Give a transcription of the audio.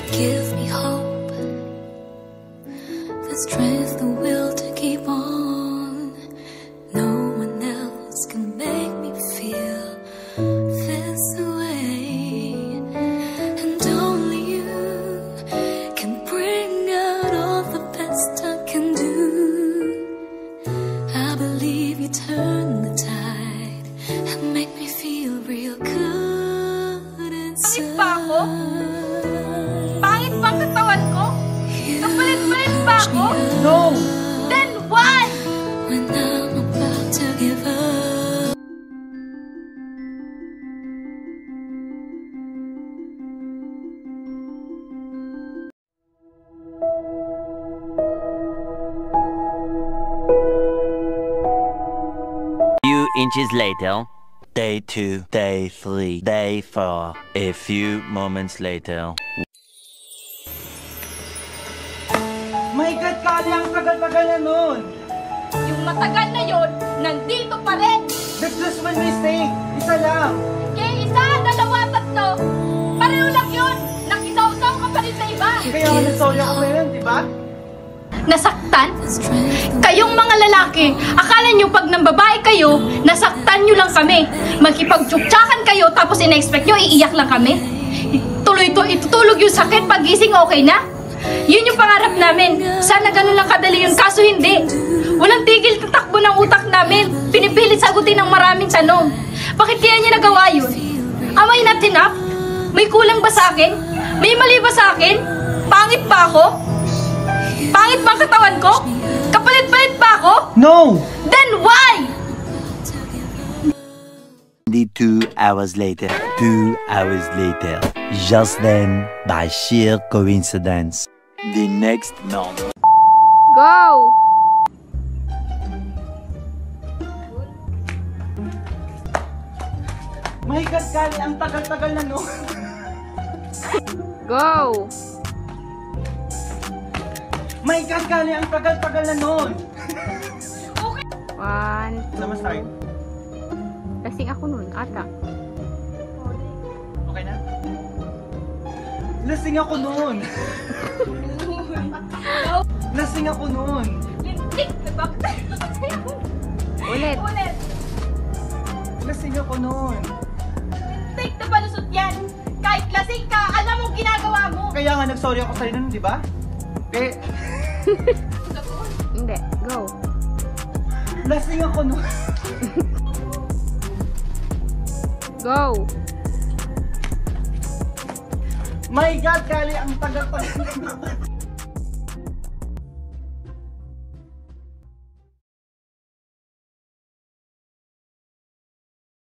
Give me hope, the strength, the will to keep on. No one else can make me feel this way, and only you can bring out all the best I can do. I believe you turn the tide and make me feel real good inside. Pangit ba ako? Pangit ba ang katawan ko? Kapalit-palit ba ako? No! Then why? When I'm about to give up. Few inches later. Day 2, day 3, day 4. A few moments later. My God, Kali, ang tagal-tagal na nun! Yung matagal na yon, nandito pa rin. That's just one mistake! Isa lang! Kaya isa, dalawa, tatlo. Pareho lang yun. Nakisaw-saw ka pa rin sa iba. Kaya nga nagsorry ako ngayon, di ba? Nasaktan? Kayong mga lalaki, akala nyo pag nang babae kayo, nasaktan nyo lang kami. Magkipagtsuktsakan kayo, tapos in-expect nyo, iiyak lang kami. Itutulog yung sakit, pag-gising okay na? Yun yung pangarap namin. Sana ganun lang kadali yun, kaso hindi. Walang tigil tatakbo ng utak namin. Pinipilit sagutin ng maraming tanong. Bakit kaya niya nagawa yun? Am I not enough? May kulang ba sa akin? May mali ba sa akin? Pangit ba ako? Pangit ba ang katawan ko? Kapalit-palit ba ako? No! Then why? 2 hours later. 2 hours later. Just then, by sheer coincidence, the next moment. Go! My God, Kali, ang tagal-tagal na nun! Go! My God, Kali, ang tagal-tagal na nun! 1, Sama start. Lasing ako nun, ata. Okay na? Lasing ako nun! Lasing ako nun! Lintik! Ulit! Ulit! Lasing ako nun! Lintik na palusot yan! Kahit lasing ka, alam mong ginagawa mo! Kaya nga nagsorry ako sa'yo nun, di ba? Eh, Hindi, go! lasing ako nun! Go! My God, Kali, ang tagal-tagal na nun!